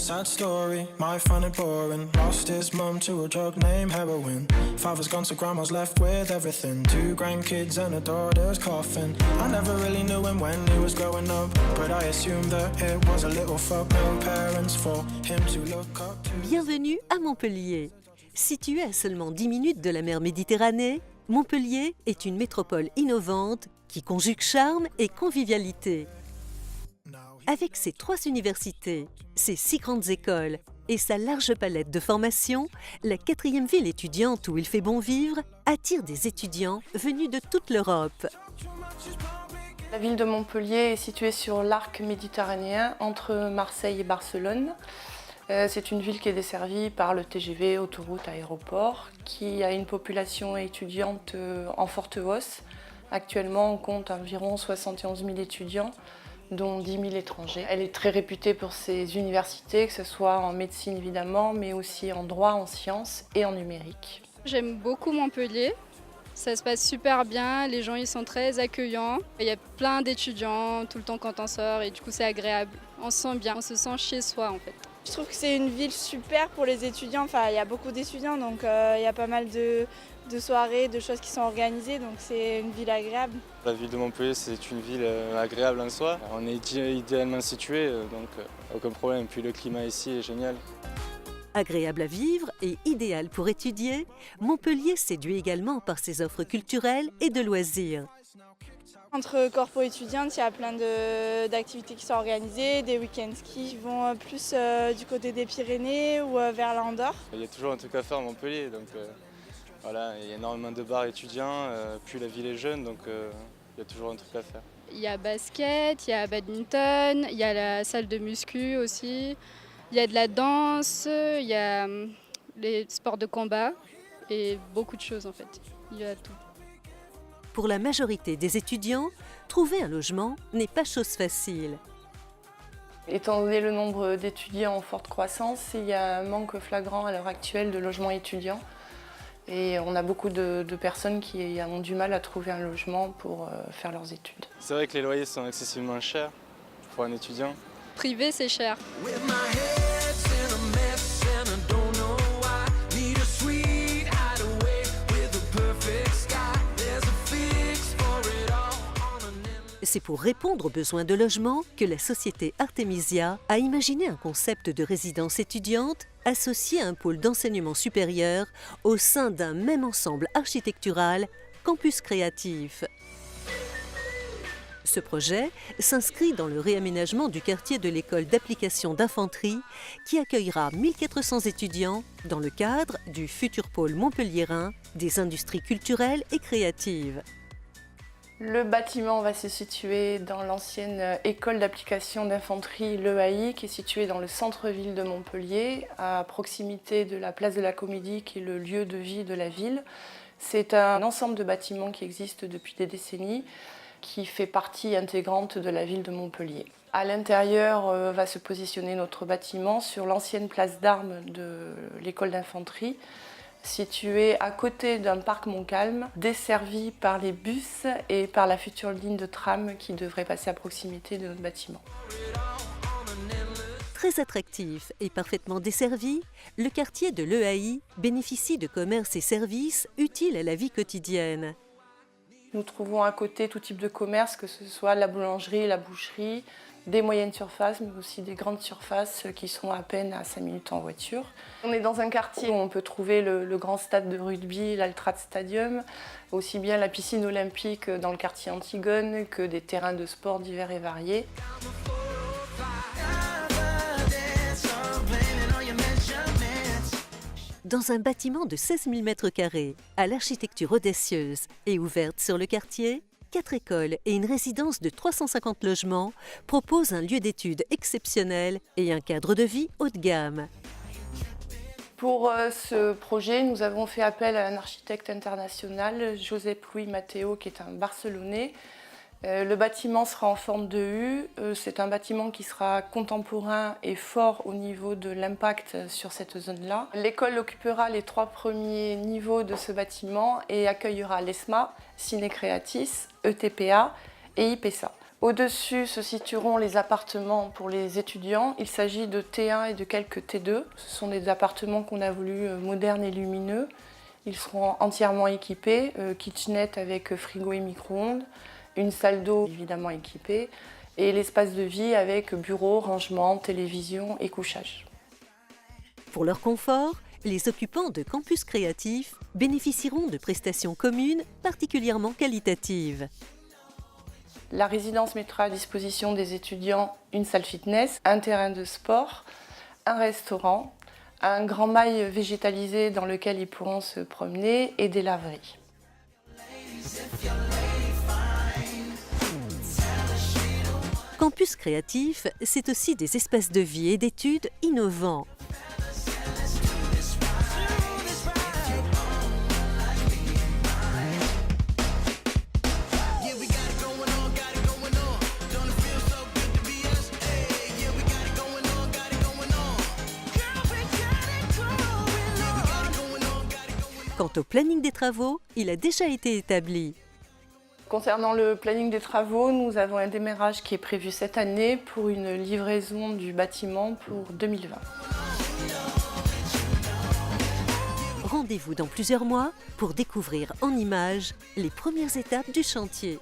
Sad story, might find it boring. Lost his mum to a drug named heroin. Father's gone, so grandma's left with everything. 2 grandkids and a daughter's coffin. I never really knew him when he was growing up, but I assumed that it was a little fuck. No parents for him to look up to. Bienvenue à Montpellier. Située à seulement 10 minutes de la mer Méditerranée, Montpellier est une métropole innovante qui conjugue charme et convivialité. Avec ses 3 universités, ses 6 grandes écoles et sa large palette de formations, la 4e ville étudiante où il fait bon vivre attire des étudiants venus de toute l'Europe. La ville de Montpellier est située sur l'arc méditerranéen entre Marseille et Barcelone. C'est une ville qui est desservie par le TGV, autoroute, aéroport, qui a une population étudiante en forte hausse. Actuellement, on compte environ 71 000 étudiants, dont 10 000 étrangers. Elle est très réputée pour ses universités, que ce soit en médecine évidemment, mais aussi en droit, en sciences et en numérique. J'aime beaucoup Montpellier. Ça se passe super bien, les gens ils sont très accueillants. Il y a plein d'étudiants tout le temps quand on sort et du coup c'est agréable. On se sent bien, on se sent chez soi en fait. Je trouve que c'est une ville super pour les étudiants. Enfin, il y a beaucoup d'étudiants, donc il y a pas mal de soirées, de choses qui sont organisées, donc c'est une ville agréable. La ville de Montpellier, c'est une ville agréable en soi. On est idéalement situé, donc aucun problème. Puis le climat ici est génial. Agréable à vivre et idéal pour étudier, Montpellier séduit également par ses offres culturelles et de loisirs. Entre corpo étudiantes, il y a plein d'activités qui sont organisées, des week-ends ski vont plus du côté des Pyrénées ou vers l'Andorre. Il y a toujours un truc à faire à Montpellier, donc voilà, il y a énormément de bars étudiants, puis la ville est jeune, donc il y a toujours un truc à faire. Il y a basket, il y a badminton, il y a la salle de muscu aussi, il y a de la danse, il y a les sports de combat et beaucoup de choses en fait, il y a tout. Pour la majorité des étudiants, trouver un logement n'est pas chose facile. Étant donné le nombre d'étudiants en forte croissance, il y a un manque flagrant à l'heure actuelle de logements étudiants. Et on a beaucoup de personnes qui ont du mal à trouver un logement pour faire leurs études. C'est vrai que les loyers sont excessivement chers pour un étudiant. Privé c'est cher. C'est pour répondre aux besoins de logement que la société Artemisia a imaginé un concept de résidence étudiante associé à un pôle d'enseignement supérieur au sein d'un même ensemble architectural, campus créatif. Ce projet s'inscrit dans le réaménagement du quartier de l'école d'application d'infanterie qui accueillera 1400 étudiants dans le cadre du futur pôle montpelliérain des industries culturelles et créatives. Le bâtiment va se situer dans l'ancienne école d'application d'infanterie, l'EAI, qui est située dans le centre-ville de Montpellier, à proximité de la place de la Comédie, qui est le lieu de vie de la ville. C'est un ensemble de bâtiments qui existe depuis des décennies, qui fait partie intégrante de la ville de Montpellier. À l'intérieur va se positionner notre bâtiment sur l'ancienne place d'armes de l'école d'infanterie, situé à côté d'un parc Montcalm, desservi par les bus et par la future ligne de tram qui devrait passer à proximité de notre bâtiment. Très attractif et parfaitement desservi, le quartier de l'EAI bénéficie de commerces et services utiles à la vie quotidienne. Nous trouvons à côté tout type de commerce, que ce soit la boulangerie, la boucherie, des moyennes surfaces, mais aussi des grandes surfaces qui sont à peine à 5 minutes en voiture. On est dans un quartier où on peut trouver le grand stade de rugby, l'Altrad Stadium, aussi bien la piscine olympique dans le quartier Antigone que des terrains de sport divers et variés. Dans un bâtiment de 16 000 m², à l'architecture audacieuse et ouverte sur le quartier, 4 écoles et une résidence de 350 logements proposent un lieu d'études exceptionnel et un cadre de vie haut de gamme. Pour ce projet, nous avons fait appel à un architecte international, Josep Luis Mateo, qui est un Barcelonais. Le bâtiment sera en forme de U. C'est un bâtiment qui sera contemporain et fort au niveau de l'impact sur cette zone-là. L'école occupera les 3 premiers niveaux de ce bâtiment et accueillera l'ESMA, Ciné Creatis, ETPA et IPESA. Au-dessus se situeront les appartements pour les étudiants. Il s'agit de T1 et de quelques T2. Ce sont des appartements qu'on a voulu modernes et lumineux. Ils seront entièrement équipés, kitchenette avec frigo et micro-ondes, une salle d'eau évidemment équipée, et l'espace de vie avec bureau, rangement, télévision et couchage. Pour leur confort, les occupants de Campus Créatif bénéficieront de prestations communes particulièrement qualitatives. La résidence mettra à disposition des étudiants une salle fitness, un terrain de sport, un restaurant, un grand mail végétalisé dans lequel ils pourront se promener et des laveries. Campus Créatif, c'est aussi des espaces de vie et d'études innovants. Quant au planning des travaux, il a déjà été établi. Concernant le planning des travaux, nous avons un démarrage qui est prévu cette année pour une livraison du bâtiment pour 2020. Rendez-vous dans plusieurs mois pour découvrir en images les premières étapes du chantier.